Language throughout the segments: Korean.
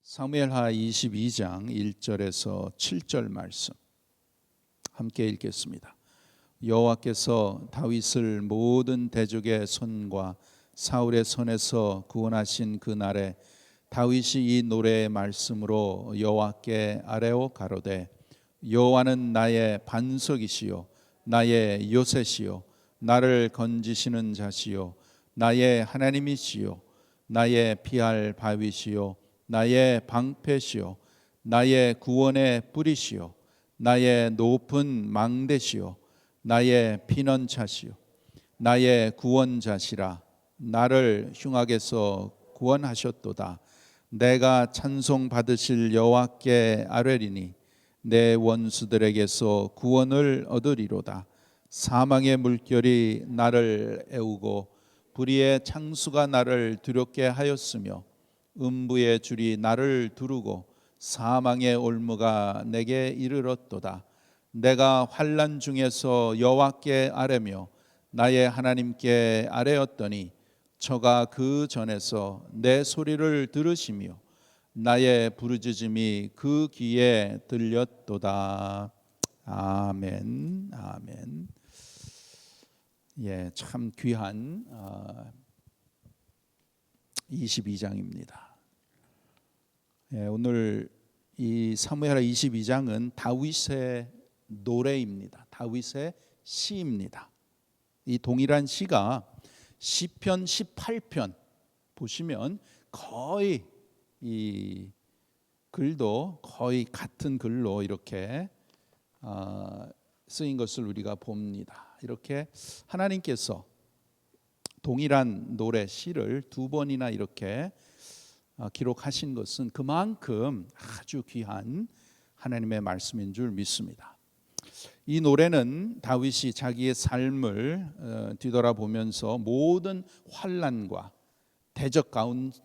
사무엘하 22장 1절에서 7절 말씀 함께 읽겠습니다. 여호와께서 다윗을 모든 대적의 손과 사울의 손에서 구원하신 그 날에 다윗이 이 노래의 말씀으로 여호와께 아뢰어 가로되 여호와는 나의 반석이시요 나의 요새시요 나를 건지시는 자시요 나의 하나님이시요 나의 피할 바위시요 나의 방패시요 나의 구원의 뿌리시요 나의 높은 망대시요 나의 피난처시요 나의 구원자시라. 나를 흉악에서 구원하셨도다. 내가 찬송 받으실 여호와께 아뢰리니 내 원수들에게서 구원을 얻으리로다. 사망의 물결이 나를 애우고 불의의 창수가 나를 두렵게 하였으며 음부의 줄이 나를 두르고 사망의 올무가 내게 이르렀도다. 내가 환난 중에서 여호와께 아뢰며 나의 하나님께 아뢰었더니 저가 그 전에서 내 소리를 들으시며 나의 부르짖음이 그 귀에 들렸도다. 아멘. 아멘. 예, 참 귀한 22장입니다. 예, 오늘 이 사무엘하 22장은 다윗의 노래입니다. 다윗의 시입니다. 이 동일한 시가 시편 18편 보시면 거의 이 글도 거의 같은 글로 이렇게 쓰인 것을 우리가 봅니다. 이렇게 하나님께서 동일한 노래 시를 두 번이나 이렇게 기록하신 것은 그만큼 아주 귀한 하나님의 말씀인 줄 믿습니다. 이 노래는 다윗이 자기의 삶을 뒤돌아보면서 모든 환난과 대적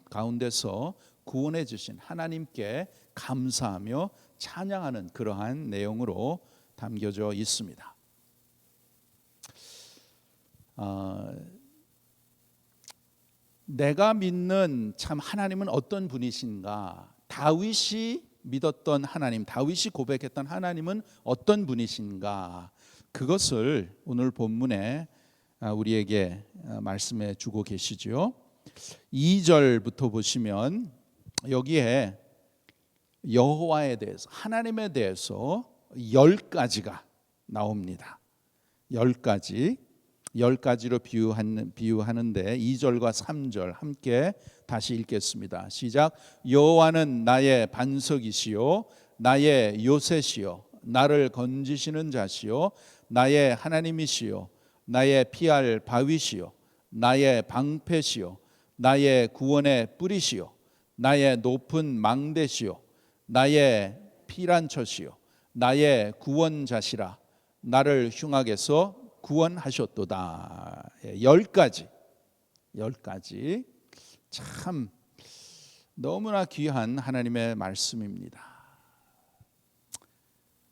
가운데서 구원해 주신 하나님께 감사하며 찬양하는 그러한 내용으로 담겨져 있습니다. 내가 믿는 참 하나님은 어떤 분이신가? 다윗이 믿었던 하나님, 다윗이 고백했던 하나님은 어떤 분이신가? 그것을 오늘 본문에 우리에게 말씀해 주고 계시죠. 2절부터 보시면 여기에 여호와에 대해서, 하나님에 대해서 10가지가 나옵니다. 10가지로 비유하는데 2절과 3절 함께 다시 읽겠습니다. 시작. 여호와는 나의 반석이시요 나의 요새시요 나를 건지시는 자시요 나의 하나님이시요 나의 피할 바위시요 나의 방패시요 나의 구원의 뿌리시요 나의 높은 망대시요 나의 피난처시요 나의 구원자시라. 나를 흉악에서 구원하셨도다. 10가지 참 너무나 귀한 하나님의 말씀입니다.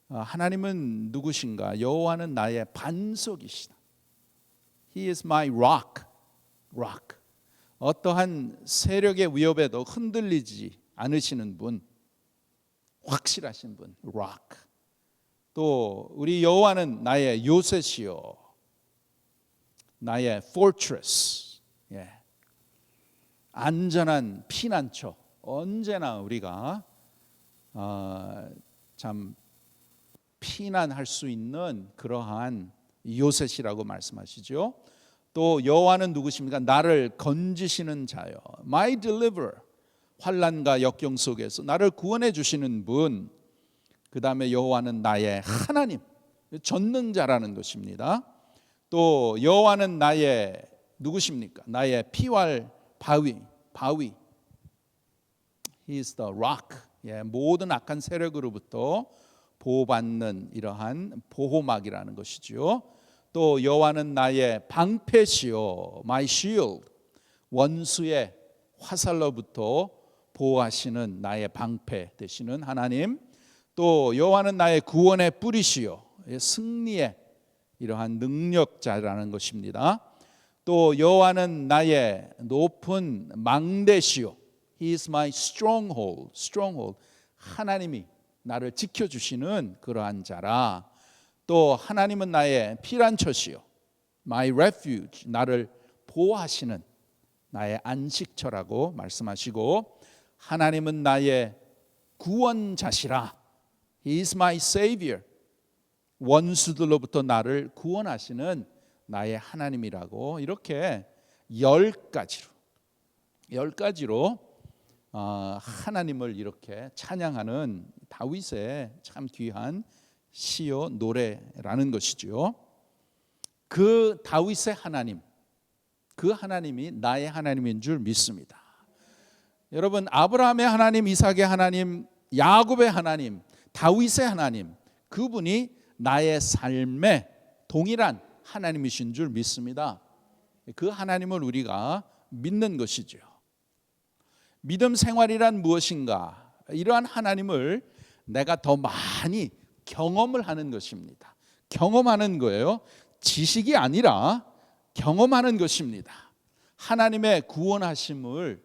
하나님은 누구신가? 여호와는 나의 반석이시다. He is my rock. 어떠한 세력의 위협에도 흔들리지 않으시는 분, 확실하신 분, rock. 또 우리 여호와는 나의 요새시요 나의 fortress, 안전한 피난처. 언제나 우리가 참 피난할 수 있는 그러한 요새시라고 말씀하시죠. 또 여호와는 누구십니까? 나를 건지시는 자요, my deliverer. 환난과 역경 속에서 나를 구원해 주시는 분. 그 다음에 여호와는 나의 하나님, 전능자라는 것입니다. 또 여호와는 나의 누구십니까? 나의 피할 바위. He is the rock. 모든 악한 세력으로부터 보호받는 이러한 보호막이라는 것이죠. 또 여호와는 나의 방패시요 my shield. 원수의 화살로부터 보호하시는 나의 방패 되시는 하나님. 또 여호와는 나의 구원의 뿌리시요 승리의 이러한 능력자라는 것입니다. 또 여호와는 나의 높은 망대시요 He is my stronghold. stronghold. 하나님이 나를 지켜주시는 그러한 자라. 또 하나님은 나의 피난처시요. My refuge. 나를 보호하시는 나의 안식처라고 말씀하시고, 하나님은 나의 구원자시라. He is my savior. 원수들로부터 나를 구원하시는 나의 하나님이라고, 이렇게 10가지로 하나님을 이렇게 찬양하는 다윗의 참 귀한 시요 노래라는 것이죠. 그 다윗의 하나님, 그 하나님이 나의 하나님인 줄 믿습니다. 여러분, 아브라함의 하나님, 이삭의 하나님, 야곱의 하나님, 다윗의 하나님, 그분이 나의 삶의 동일한 하나님이신 줄 믿습니다. 그 하나님을 우리가 믿는 것이죠. 믿음 생활이란 무엇인가? 이러한 하나님을 내가 더 많이 경험을 하는 것입니다. 경험하는 거예요. 지식이 아니라 경험하는 것입니다. 하나님의 구원하심을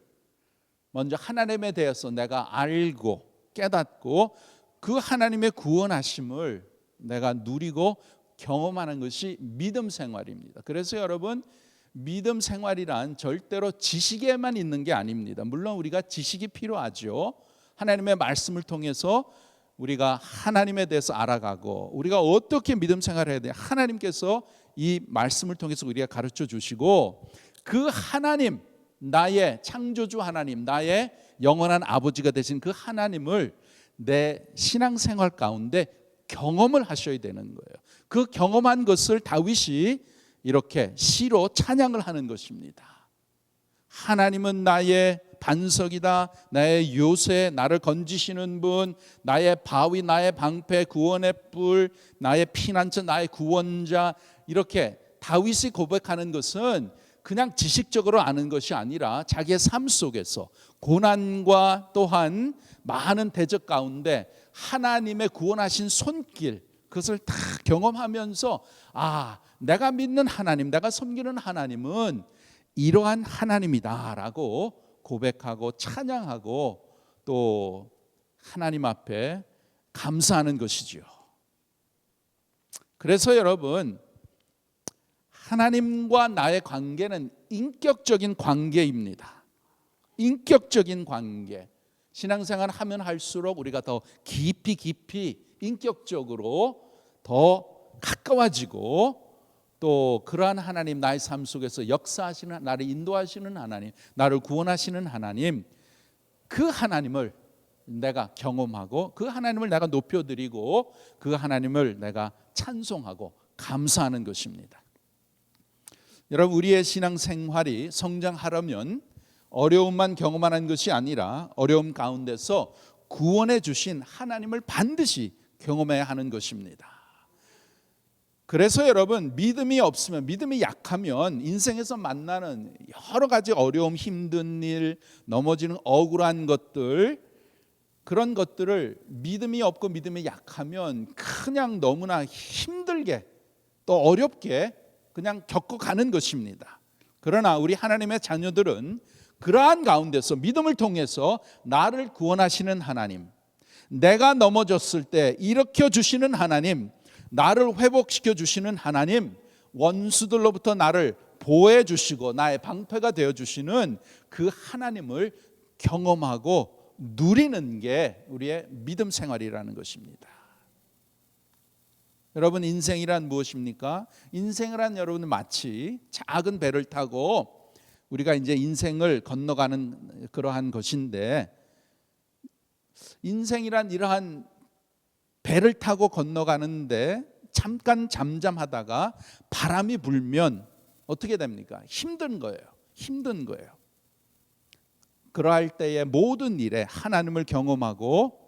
먼저 하나님에 대해서 내가 알고 깨닫고, 그 하나님의 구원하심을 내가 누리고 경험하는 것이 믿음 생활입니다. 그래서 여러분, 믿음 생활이란 절대로 지식에만 있는 게 아닙니다. 물론 우리가 지식이 필요하죠. 하나님의 말씀을 통해서 우리가 하나님에 대해서 알아가고, 우리가 어떻게 믿음 생활을 해야 돼요? 하나님께서 이 말씀을 통해서 우리가 가르쳐 주시고, 그 하나님, 나의 창조주 하나님, 나의 영원한 아버지가 되신 그 하나님을 내 신앙생활 가운데 경험을 하셔야 되는 거예요. 그 경험한 것을 다윗이 이렇게 시로 찬양을 하는 것입니다. 하나님은 나의 반석이다, 나의 요새, 나를 건지시는 분, 나의 바위, 나의 방패, 구원의 뿔, 나의 피난처, 나의 구원자. 이렇게 다윗이 고백하는 것은 그냥 지식적으로 아는 것이 아니라 자기의 삶 속에서 고난과 또한 많은 대적 가운데 하나님의 구원하신 손길, 그것을 다 경험하면서, 내가 믿는 하나님, 내가 섬기는 하나님은 이러한 하나님이다라고 고백하고 찬양하고 또 하나님 앞에 감사하는 것이지요. 그래서 여러분, 하나님과 나의 관계는 인격적인 관계입니다. 인격적인 관계. 신앙생활 하면 할수록 우리가 더 깊이 인격적으로 더 가까워지고, 또 그러한 하나님, 나의 삶 속에서 역사하시는, 나를 인도하시는 하나님, 나를 구원하시는 하나님, 그 하나님을 내가 경험하고, 그 하나님을 내가 높여드리고, 그 하나님을 내가 찬송하고 감사하는 것입니다. 여러분, 우리의 신앙생활이 성장하려면 어려움만 경험하는 것이 아니라 어려움 가운데서 구원해 주신 하나님을 반드시 경험해야 하는 것입니다. 그래서 여러분, 믿음이 없으면, 믿음이 약하면 인생에서 만나는 여러 가지 어려움, 힘든 일, 넘어지는 억울한 것들, 그런 것들을 믿음이 없고 믿음이 약하면 그냥 너무나 힘들게 또 어렵게 그냥 겪어가는 것입니다. 그러나 우리 하나님의 자녀들은 그러한 가운데서 믿음을 통해서 나를 구원하시는 하나님, 내가 넘어졌을 때 일으켜 주시는 하나님, 나를 회복시켜 주시는 하나님, 원수들로부터 나를 보호해 주시고 나의 방패가 되어 주시는 그 하나님을 경험하고 누리는 게 우리의 믿음 생활이라는 것입니다. 여러분, 인생이란 무엇입니까? 인생이란 여러분 마치 작은 배를 타고 우리가 이제 인생을 건너가는 그러한 것인데, 인생이란 이러한 배를 타고 건너가는데 잠깐 잠잠하다가 바람이 불면 어떻게 됩니까? 힘든 거예요. 그러할 때의 모든 일에 하나님을 경험하고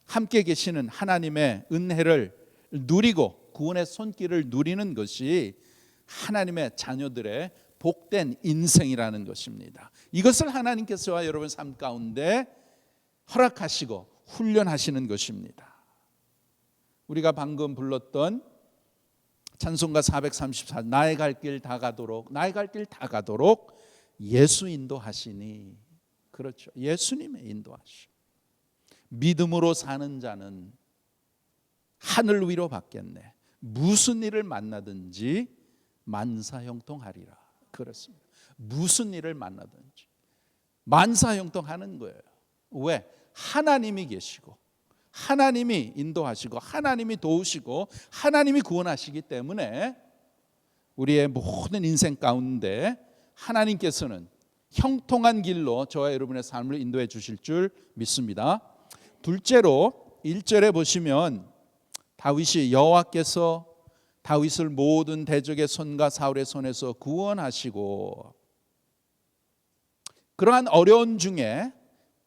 함께 계시는 하나님의 은혜를 누리고 구원의 손길을 누리는 것이 하나님의 자녀들의 복된 인생이라는 것입니다. 이것을 하나님께서 여러분 삶 가운데 허락하시고 훈련하시는 것입니다. 우리가 방금 불렀던 찬송가 434, 나의 갈 길 다 가도록 예수 인도하시니, 그렇죠. 예수님의 인도하심. 믿음으로 사는 자는 하늘 위로 받겠네. 무슨 일을 만나든지 만사형통하리라. 그렇습니다. 무슨 일을 만나든지 만사형통하는 거예요. 왜? 하나님이 계시고 하나님이 인도하시고 하나님이 도우시고 하나님이 구원하시기 때문에 우리의 모든 인생 가운데 하나님께서는 형통한 길로 저와 여러분의 삶을 인도해 주실 줄 믿습니다. 둘째로 1절에 보시면 다윗이 여호와께서 다윗을 모든 대적의 손과 사울의 손에서 구원하시고, 그러한 어려운 중에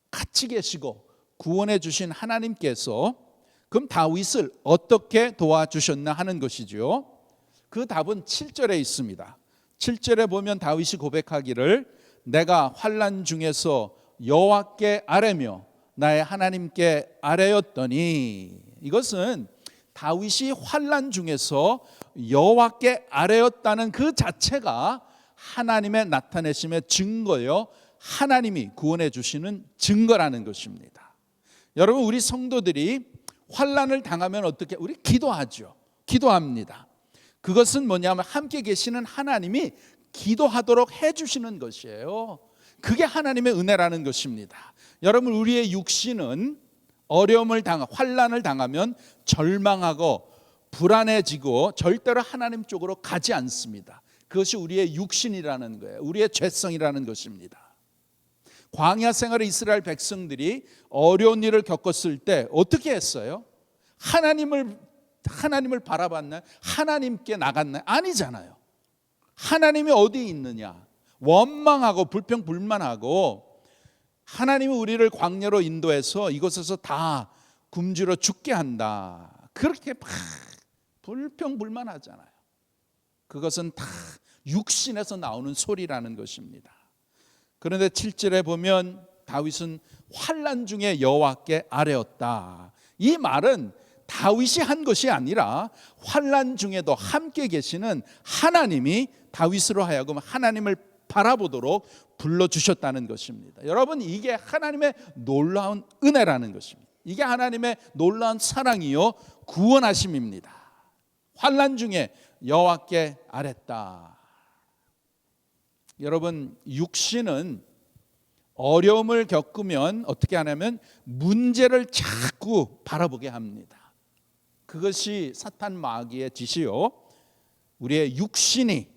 같이 계시고 구원해 주신 하나님께서 그럼 다윗을 어떻게 도와주셨나 하는 것이죠. 그 답은 7절에 있습니다. 7절에 보면 다윗이 고백하기를 내가 환난 중에서 여호와께 아뢰며 나의 하나님께 아뢰었더니, 이것은 다윗이 환난 중에서 여호와께 아뢰었다는 그 자체가 하나님의 나타내심의 증거요, 하나님이 구원해 주시는 증거라는 것입니다. 여러분, 우리 성도들이 환난을 당하면 어떻게? 우리 기도하죠. 기도합니다. 그것은 뭐냐면 함께 계시는 하나님이 기도하도록 해주시는 것이에요. 그게 하나님의 은혜라는 것입니다. 여러분, 우리의 육신은 어려움을 환난을 당하면 절망하고 불안해지고 절대로 하나님 쪽으로 가지 않습니다. 그것이 우리의 육신이라는 거예요. 우리의 죄성이라는 것입니다. 광야 생활의 이스라엘 백성들이 어려운 일을 겪었을 때 어떻게 했어요? 하나님을 바라봤나요? 하나님께 나갔나요? 아니잖아요. 하나님이 어디 있느냐? 원망하고 불평불만하고 하나님이 우리를 광야로 인도해서 이곳에서 다 굶주려 죽게 한다. 그렇게 막 불평불만하잖아요. 그것은 다 육신에서 나오는 소리라는 것입니다. 그런데 7절에 보면 다윗은 환난 중에 여호와께 아뢰었다. 이 말은 다윗이 한 것이 아니라 환난 중에도 함께 계시는 하나님이 다윗으로 하여금 하나님을 바라보도록 불러주셨다는 것입니다. 여러분, 이게 하나님의 놀라운 은혜라는 것입니다. 이게 하나님의 놀라운 사랑이요 구원하심입니다. 환난 중에 여호와께 아뢰었다. 여러분, 육신은 어려움을 겪으면 어떻게 하냐면 문제를 자꾸 바라보게 합니다. 그것이 사탄 마귀의 짓이요, 우리의 육신이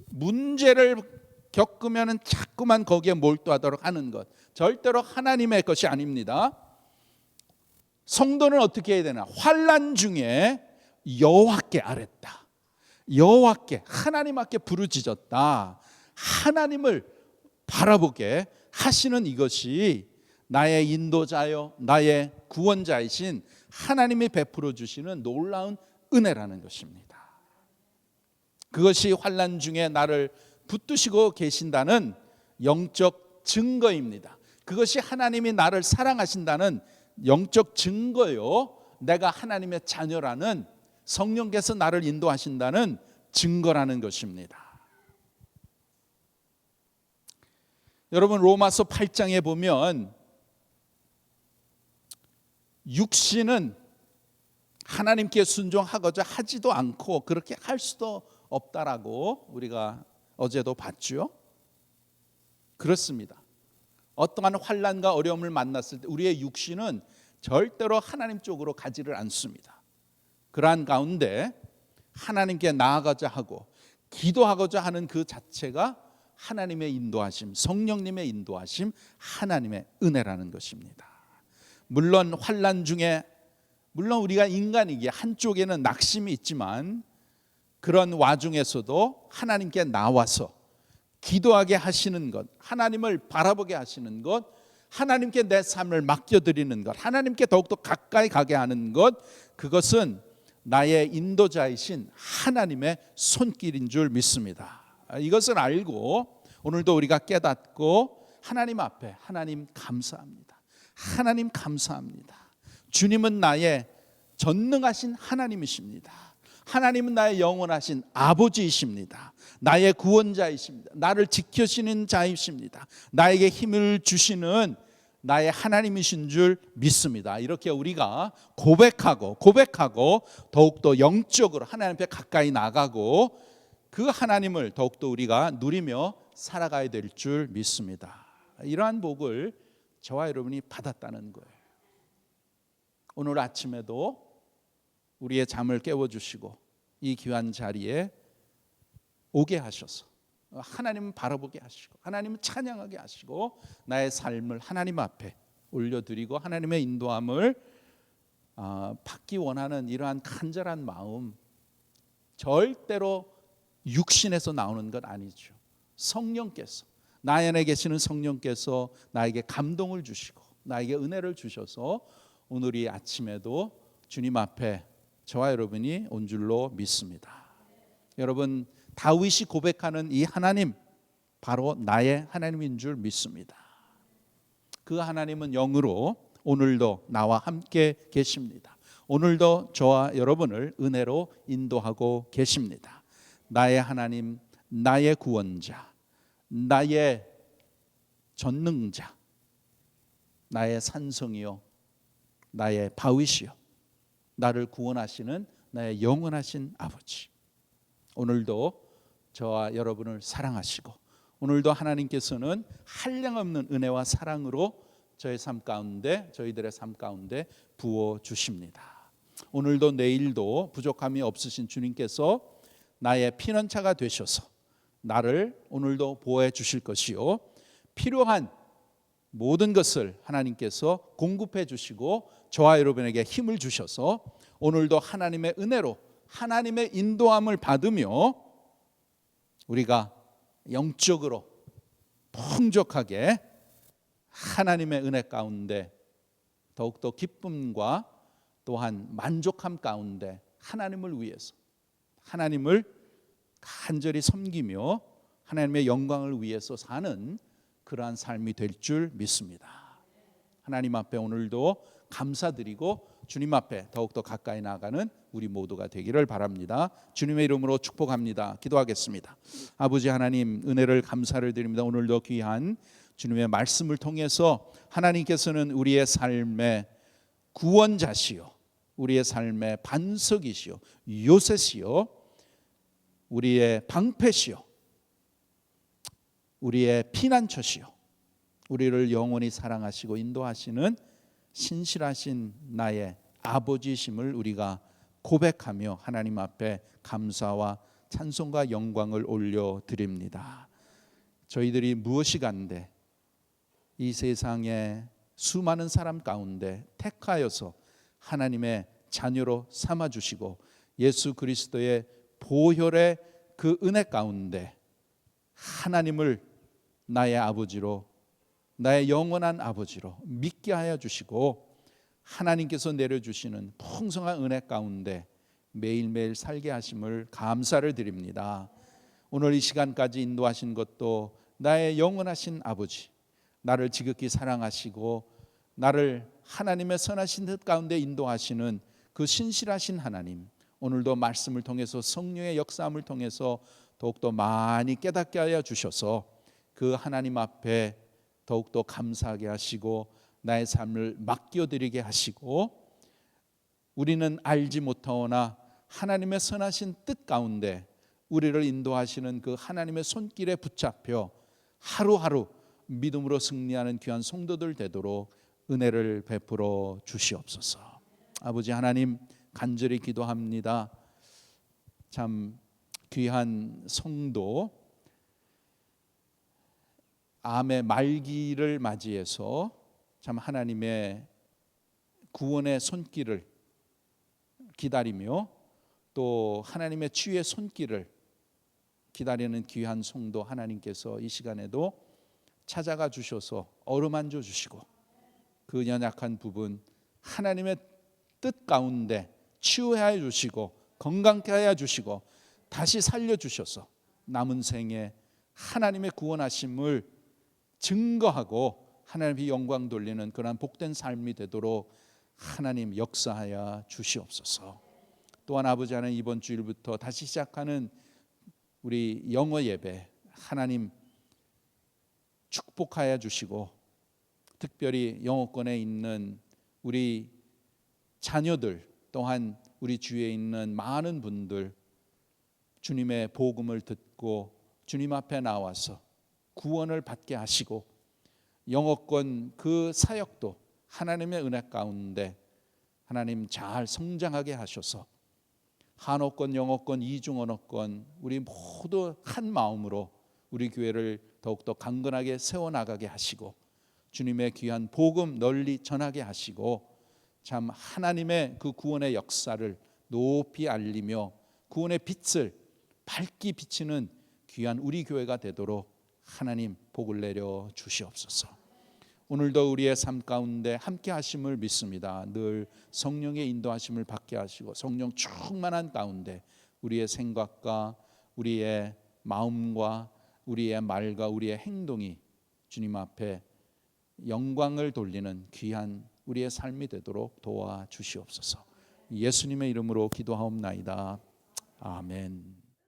문제를 겪으면 자꾸만 거기에 몰두하도록 하는 것, 절대로 하나님의 것이 아닙니다. 성도는 어떻게 해야 되나? 환난 중에 여호와께 아뢰었다. 여호와께, 하나님 앞에 부르짖었다. 하나님을 바라보게 하시는 이것이 나의 인도자요 나의 구원자이신 하나님이 베풀어 주시는 놀라운 은혜라는 것입니다. 그것이 환난 중에 나를 붙드시고 계신다는 영적 증거입니다. 그것이 하나님이 나를 사랑하신다는 영적 증거요, 내가 하나님의 자녀라는, 성령께서 나를 인도하신다는 증거라는 것입니다. 여러분, 로마서 8장에 보면 육신은 하나님께 순종하고자 하지도 않고 그렇게 할 수도 없다라고 우리가 어제도 봤죠. 그렇습니다. 어떠한 환난과 어려움을 만났을 때 우리의 육신은 절대로 하나님 쪽으로 가지를 않습니다. 그러한 가운데 하나님께 나아가자 하고 기도하고자 하는 그 자체가 하나님의 인도하심, 성령님의 인도하심, 하나님의 은혜라는 것입니다. 물론 환난 중에, 물론 우리가 인간이기에 한쪽에는 낙심이 있지만 그런 와중에서도 하나님께 나와서 기도하게 하시는 것, 하나님을 바라보게 하시는 것, 하나님께 내 삶을 맡겨드리는 것, 하나님께 더욱더 가까이 가게 하는 것, 그것은 나의 인도자이신 하나님의 손길인 줄 믿습니다. 이것을 알고 오늘도 우리가 깨닫고 하나님 앞에, 하나님 감사합니다. 하나님 감사합니다. 주님은 나의 전능하신 하나님이십니다. 하나님은 나의 영원하신 아버지이십니다. 나의 구원자이십니다. 나를 지켜주시는 자이십니다. 나에게 힘을 주시는 나의 하나님이신 줄 믿습니다. 이렇게 우리가 고백하고 더욱더 영적으로 하나님 앞에 가까이 나가고 그 하나님을 더욱더 우리가 누리며 살아가야 될 줄 믿습니다. 이러한 복을 저와 여러분이 받았다는 거예요. 오늘 아침에도 우리의 잠을 깨워주시고 이 귀한 자리에 오게 하셔서 하나님을 바라보게 하시고 하나님을 찬양하게 하시고 나의 삶을 하나님 앞에 올려드리고 하나님의 인도함을 받기 원하는 이러한 간절한 마음, 절대로 육신에서 나오는 건 아니죠. 성령께서, 나의 안에 계시는 성령께서 나에게 감동을 주시고 나에게 은혜를 주셔서 오늘 이 아침에도 주님 앞에 저와 여러분이 온 줄로 믿습니다. 여러분, 다윗이 고백하는 이 하나님, 바로 나의 하나님인 줄 믿습니다. 그 하나님은 영으로 오늘도 나와 함께 계십니다. 오늘도 저와 여러분을 은혜로 인도하고 계십니다. 나의 하나님, 나의 구원자, 나의 전능자, 나의 산성이요, 나의 바위시요, 나를 구원하시는 나의 영원하신 아버지, 오늘도 저와 여러분을 사랑하시고 오늘도 하나님께서는 한량없는 은혜와 사랑으로 저의 삶 가운데, 저희들의 삶 가운데 부어주십니다. 오늘도 내일도 부족함이 없으신 주님께서 나의 피난처가 되셔서 나를 오늘도 보호해 주실 것이요, 필요한 모든 것을 하나님께서 공급해 주시고 저와 여러분에게 힘을 주셔서 오늘도 하나님의 은혜로 하나님의 인도함을 받으며 우리가 영적으로 풍족하게 하나님의 은혜 가운데 더욱더 기쁨과 또한 만족함 가운데 하나님을 위해서 하나님을 간절히 섬기며 하나님의 영광을 위해서 사는 그러한 삶이 될 줄 믿습니다. 하나님 앞에 오늘도 감사드리고 주님 앞에 더욱더 가까이 나가는 우리 모두가 되기를 바랍니다. 주님의 이름으로 축복합니다. 기도하겠습니다. 아버지 하나님, 은혜를 감사를 드립니다. 오늘도 귀한 주님의 말씀을 통해서 하나님께서는 우리의 삶의 구원자시요, 우리의 삶의 반석이시요, 요새시요, 우리의 방패시요, 우리의 피난처시요, 우리를 영원히 사랑하시고 인도하시는 신실하신 나의 아버지심을 우리가 고백하며 하나님 앞에 감사와 찬송과 영광을 올려드립니다. 저희들이 무엇이 간데 이 세상의 수많은 사람 가운데 택하여서 하나님의 자녀로 삼아주시고 예수 그리스도의 보혈의 그 은혜 가운데 하나님을 나의 아버지로, 나의 영원한 아버지로 믿게 하여 주시고 하나님께서 내려주시는 풍성한 은혜 가운데 매일매일 살게 하심을 감사를 드립니다. 오늘 이 시간까지 인도하신 것도 나의 영원하신 아버지, 나를 지극히 사랑하시고 나를 하나님의 선하신 뜻 가운데 인도하시는 그 신실하신 하나님, 오늘도 말씀을 통해서 성령의 역사함을 통해서 더욱더 많이 깨닫게 하여 주셔서 그 하나님 앞에 더욱더 감사하게 하시고 나의 삶을 맡겨드리게 하시고 우리는 알지 못하오나 하나님의 선하신 뜻 가운데 우리를 인도하시는 그 하나님의 손길에 붙잡혀 하루하루 믿음으로 승리하는 귀한 성도들 되도록 은혜를 베풀어 주시옵소서. 아버지 하나님, 간절히 기도합니다. 참 귀한 성도 암의 말기를 맞이해서 참 하나님의 구원의 손길을 기다리며 또 하나님의 치유의 손길을 기다리는 귀한 성도 하나님께서 이 시간에도 찾아가 주셔서 어루만져 주시고 그 연약한 부분 하나님의 뜻 가운데 치유하여 주시고 건강케 하여 주시고 다시 살려주셔서 남은 생에 하나님의 구원하심을 증거하고 하나님의 영광 돌리는 그런 복된 삶이 되도록 하나님 역사하여 주시옵소서. 또한 아버지 하나님, 이번 주일부터 다시 시작하는 우리 영어 예배 하나님 축복하여 주시고, 특별히 영어권에 있는 우리 자녀들 또한 우리 주위에 있는 많은 분들 주님의 복음을 듣고 주님 앞에 나와서 구원을 받게 하시고, 영어권 그 사역도 하나님의 은혜 가운데 하나님 잘 성장하게 하셔서 한어권, 영어권, 이중 언어권 우리 모두 한 마음으로 우리 교회를 더욱더 강건하게 세워나가게 하시고, 주님의 귀한 복음 널리 전하게 하시고, 참 하나님의 그 구원의 역사를 높이 알리며 구원의 빛을 밝게 비치는 귀한 우리 교회가 되도록 하나님 복을 내려 주시옵소서. 오늘도 우리의 삶 가운데 함께 하심을 믿습니다. 늘 성령의 인도하심을 받게 하시고, 성령 충만한 가운데 우리의 생각과 우리의 마음과 우리의 말과 우리의 행동이 주님 앞에 영광을 돌리는 귀한 우리의 삶이 되도록 도와주시옵소서. 예수님의 이름으로 기도하옵나이다. 아멘.